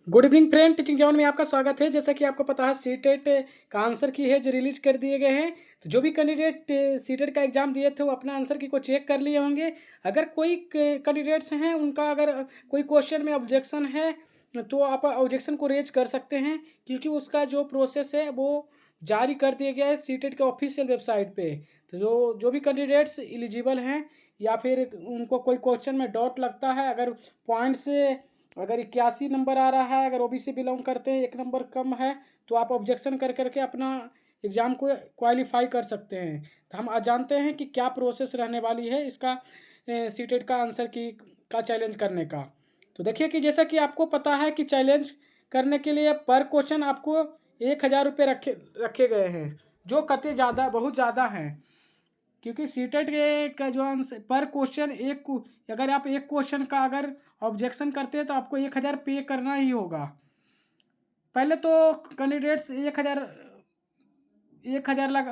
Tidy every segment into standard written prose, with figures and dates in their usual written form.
Good evening friend, teaching John में आपका स्वागत है। जैसा कि आपको पता है सीटेट का आंसर की है जो रिलीज कर दिए गए हैं। तो जो भी कैंडिडेट सीटेट का एग्जाम दिए थे वो अपना आंसर की को चेक कर लिए होंगे। अगर कोई कैंडिडेट्स हैं उनका अगर कोई क्वेश्चन में ऑब्जेक्शन है तो आप ऑब्जेक्शन को रेज कर सकते हैं, क्योंकि उसका जो प्रोसेस है वो जारी कर दिया गया है सीटेट के ऑफिशियल वेबसाइट पे। तो जो जो भी कैंडिडेट्स एलिजिबल हैं या फिर उनको कोई क्वेश्चन में डाउट लगता है, अगर पॉइंट से अगर 81 नंबर आ रहा है, अगर ओबीसी बिलोंग करते हैं, 1 नंबर कम है, तो आप ऑब्जेक्शन कर करके अपना एग्ज़ाम को क्वालिफाई कर सकते हैं। तो हम आज जानते हैं कि क्या प्रोसेस रहने वाली है इसका सीटेट का आंसर की का चैलेंज करने का। तो देखिए कि जैसा कि आपको पता है कि चैलेंज करने के लिए पर क्वेश्चन आपको 1000 रुपये रखे रखे गए हैं, जो कतई ज़्यादा बहुत ज़्यादा हैं। क्योंकि सीटेट के का जो आंसर पर क्वेश्चन अगर आप एक क्वेश्चन का अगर ऑब्जेक्शन करते हैं तो आपको 1000 पे करना ही होगा। पहले तो कैंडिडेट्स 1000 लग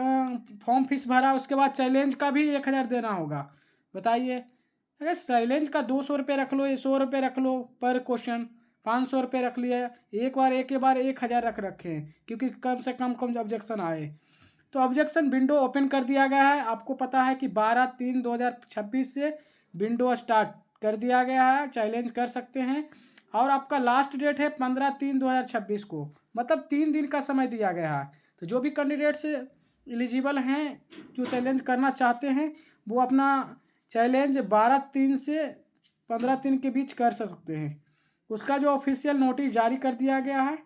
फॉर्म फीस भरा, उसके बाद चैलेंज का भी 1000 देना होगा। बताइए, अगर चैलेंज का 200 रुपये रख लो, ये 100 रुपये रख लो पर क्वेश्चन, 500 रुपये रख लिए, एक बार 1000 रख रखे हैं, क्योंकि कम से कम ऑब्जेक्शन आए। तो ऑब्जेक्शन विंडो ओपन कर दिया गया है। आपको पता है कि 12/3/2026 से विंडो स्टार्ट कर दिया गया है, चैलेंज कर सकते हैं। और आपका लास्ट डेट है 15/3/2026 को, मतलब 3 दिन का समय दिया गया है। तो जो भी कैंडिडेट्स एलिजिबल हैं जो चैलेंज करना चाहते हैं वो अपना चैलेंज 12/3 से 15/3 के बीच कर सकते हैं। उसका जो ऑफिशियल नोटिस जारी कर दिया गया है,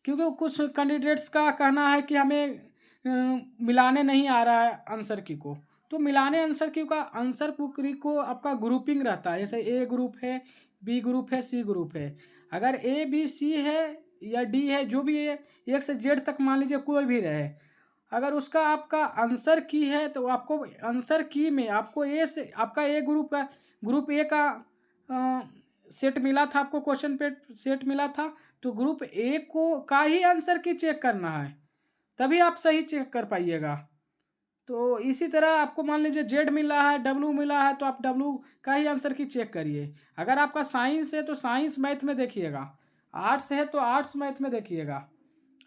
क्योंकि कुछ कैंडिडेट्स का कहना है कि हमें मिलाने नहीं आ रहा है आंसर की को। तो मिलाने आंसर की का आंसर की को आपका ग्रुपिंग रहता है, जैसे ए ग्रुप है, बी ग्रुप है, सी ग्रुप है। अगर ए बी सी है या डी है, जो भी है, 1 से Z तक मान लीजिए कोई भी रहे, अगर उसका आपका आंसर की है तो आपको आंसर की में आपको ए से आपका ए ग्रुप ए का सेट मिला था, आपको क्वेश्चन पे सेट मिला था, तो ग्रुप ए को का ही आंसर की चेक करना है, तभी आप सही चेक कर पाइएगा। तो इसी तरह आपको मान लीजिए जेड मिला है, डब्लू मिला है, तो आप डब्लू का ही आंसर की चेक करिए। अगर आपका साइंस है तो साइंस मैथ में देखिएगा, आर्ट्स है तो आर्ट्स मैथ में देखिएगा,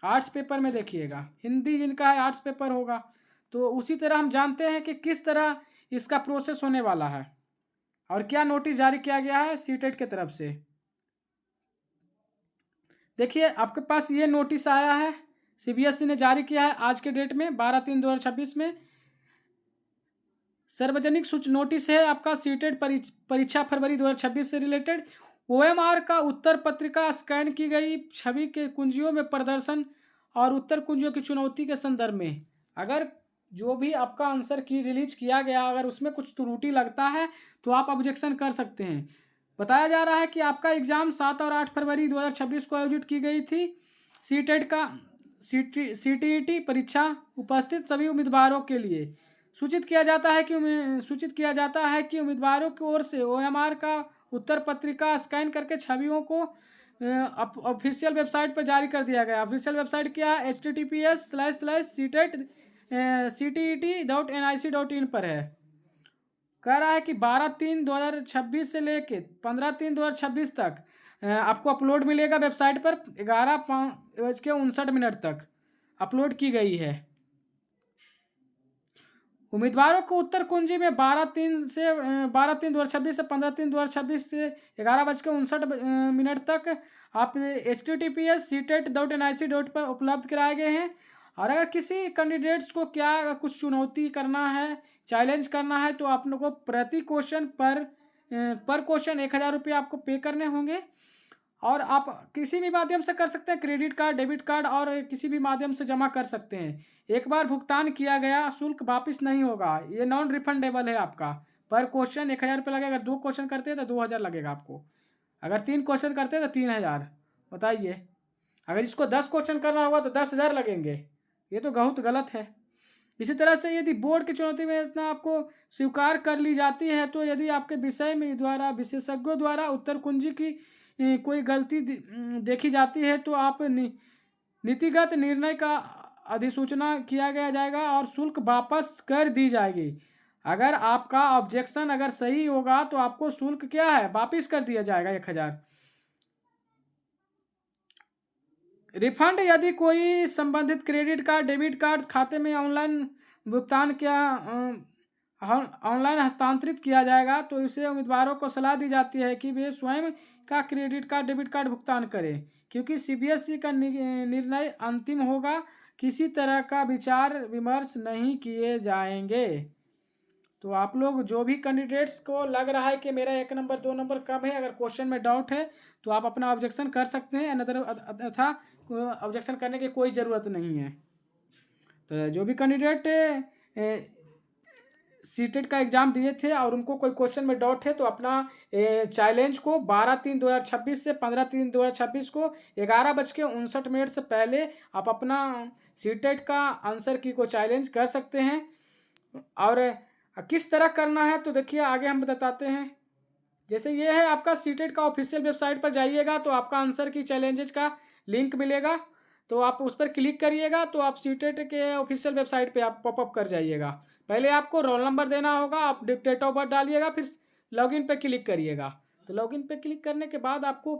आर्ट्स पेपर में देखिएगा, हिंदी जिनका है आर्ट्स पेपर होगा। तो उसी तरह हम जानते हैं कि किस तरह इसका प्रोसेस होने वाला है और क्या नोटिस जारी किया गया है सीटेट की तरफ से। देखिए, आपके पास ये नोटिस आया है, सीबीएसई ने जारी किया है आज के डेट में 12/3/2026 में। सार्वजनिक सूच नोटिस है आपका सीटेट परीक्षा फरवरी 2026 से रिलेटेड। ओएमआर का उत्तर पत्रिका स्कैन की गई छवि के कुंजियों में प्रदर्शन और उत्तर कुंजियों की चुनौती के संदर्भ में, अगर जो भी आपका आंसर की रिलीज किया गया अगर उसमें कुछ त्रुटि लगता है तो आप ऑब्जेक्शन कर सकते हैं। बताया जा रहा है कि आपका एग्जाम 7 और 8 फरवरी 2026 को आयोजित की गई थी। सीटेट का सीटीईटी परीक्षा उपस्थित सभी उम्मीदवारों के लिए सूचित किया जाता है कि उम्मीदवारों की ओर से ओएमआर का उत्तर पत्रिका स्कैन करके छवियों को ऑफिशियल वेबसाइट पर जारी कर दिया गया। ऑफिशियल वेबसाइट क्या है? https://ctet.nic.in पर है। कह रहा है कि 12/3/2026 से लेके 15/3/2026 तक आपको अपलोड मिलेगा वेबसाइट पर। 11:59 तक अपलोड की गई है। उम्मीदवारों को उत्तर कुंजी में 12/3/2026 से 15/3/2026 से 11:59 तक आप https://ctet.nic. पर उपलब्ध कराए गए हैं। और अगर किसी कैंडिडेट्स को क्या कुछ चुनौती करना है, चैलेंज करना है, तो आप लोग को प्रति क्वेश्चन पर क्वेश्चन 1000 रुपये आपको पे करने होंगे। और आप किसी भी माध्यम से कर सकते हैं, क्रेडिट कार्ड, डेबिट कार्ड और किसी भी माध्यम से जमा कर सकते हैं। एक बार भुगतान किया गया शुल्क वापस नहीं होगा, ये नॉन रिफंडेबल है आपका। पर क्वेश्चन 1000 रुपये लगेगा। अगर 2 क्वेश्चन करते हैं तो 2000 लगेगा आपको। अगर 3 क्वेश्चन करते हैं तो 3000। बताइए, अगर इसको 10 क्वेश्चन करना होगा तो 10,000 लगेंगे। ये तो बहुत गलत है। इसी तरह से यदि बोर्ड की चुनौती में इतना आपको स्वीकार कर ली जाती है, तो यदि आपके विषय में द्वारा विशेषज्ञों द्वारा उत्तर कुंजी की कोई गलती देखी जाती है तो आप नीतिगत निर्णय का अधिसूचना किया गया जाएगा और शुल्क वापस कर दी जाएगी। अगर आपका ऑब्जेक्शन अगर सही होगा तो आपको शुल्क क्या है वापस कर दिया जाएगा 1000। रिफंड यदि कोई संबंधित क्रेडिट कार्ड डेबिट कार्ड खाते में ऑनलाइन भुगतान किया ऑनलाइन हस्तांतरित किया जाएगा तो इसे उम्मीदवारों को सलाह दी जाती है कि वे स्वयं का क्रेडिट कार्ड डेबिट कार्ड भुगतान करें, क्योंकि सीबीएसई का निर्णय अंतिम होगा। किसी तरह का विचार विमर्श नहीं किए जाएंगे। तो आप लोग जो भी कैंडिडेट्स को लग रहा है कि मेरा 1 नंबर 2 नंबर कम है, अगर क्वेश्चन में डाउट है तो आप अपना ऑब्जेक्शन कर सकते हैं, अन्यथा ऑब्जेक्शन करने की कोई ज़रूरत नहीं है। तो जो भी कैंडिडेट सीटेट का एग्ज़ाम दिए थे और उनको कोई क्वेश्चन में डाउट है तो अपना चैलेंज को 12/3/2026 से 15/3/2026 को 11:59 से पहले आप अपना सीटेट का आंसर की को चैलेंज कर सकते हैं। और किस तरह करना है तो देखिए आगे हम बताते हैं। जैसे ये है आपका सीटेट का ऑफिशियल वेबसाइट पर जाइएगा तो आपका आंसर की चैलेंजेस का लिंक मिलेगा, तो आप उस पर क्लिक करिएगा तो आप सीटेट के ऑफिशियल वेबसाइट पे आप पॉपअप कर जाइएगा। पहले आपको रोल नंबर देना होगा, आप डेट ऑफ बर्थ डालिएगा, फिर लॉगिन पे क्लिक करिएगा। तो लॉगिन पे क्लिक करने के बाद आपको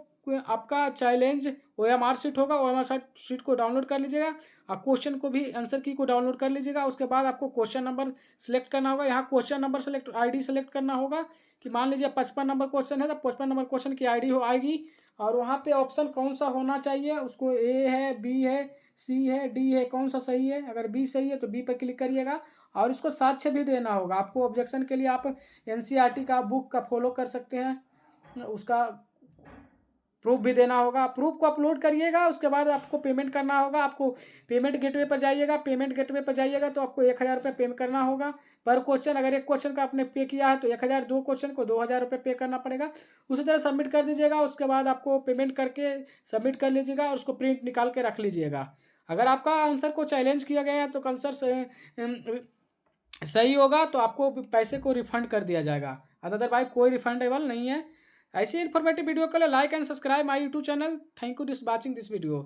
आपका चैलेंज OMR शीट होगा, OMR शीट को डाउनलोड कर लीजिएगा और क्वेश्चन को भी आंसर की को डाउनलोड कर लीजिएगा। उसके बाद आपको क्वेश्चन नंबर सेलेक्ट करना होगा। यहाँ question number select ID select करना होगा कि मान लीजिए 55 नंबर क्वेश्चन है तो 55 नंबर क्वेश्चन की ID आएगी और वहाँ पे ऑप्शन कौन सा होना चाहिए, उसको A है, B है, C है, D है, कौन सा सही है। अगर B सही है तो B पर क्लिक करिएगा और इसको साक्ष्य भी देना होगा आपको। ऑब्जेक्शन के लिए आप NCERT का बुक का फॉलो कर सकते हैं, उसका प्रूफ भी देना होगा। प्रूफ को अपलोड करिएगा। उसके बाद आपको पेमेंट करना होगा। आपको पेमेंट गेटवे पर जाइएगा, पेमेंट गेटवे पर जाइएगा तो आपको 1000 रुपये पे करना होगा पर क्वेश्चन। अगर एक क्वेश्चन का आपने पे किया है तो 1000, 2 क्वेश्चन को 2000 रुपये पे करना पड़ेगा। उसी तरह सबमिट कर दीजिएगा। उसके बाद आपको पेमेंट करके सबमिट कर लीजिएगा और उसको प्रिंट निकाल के रख लीजिएगा। अगर आपका आंसर को चैलेंज किया गया है तो आंसर सही होगा तो आपको पैसे को रिफंड कर दिया जाएगा, अदरवाइज कोई रिफंडेबल नहीं है। ऐसी इन्फॉर्मेटिव वीडियो के लिए like and subscribe my YouTube channel. Thank you this watching this video.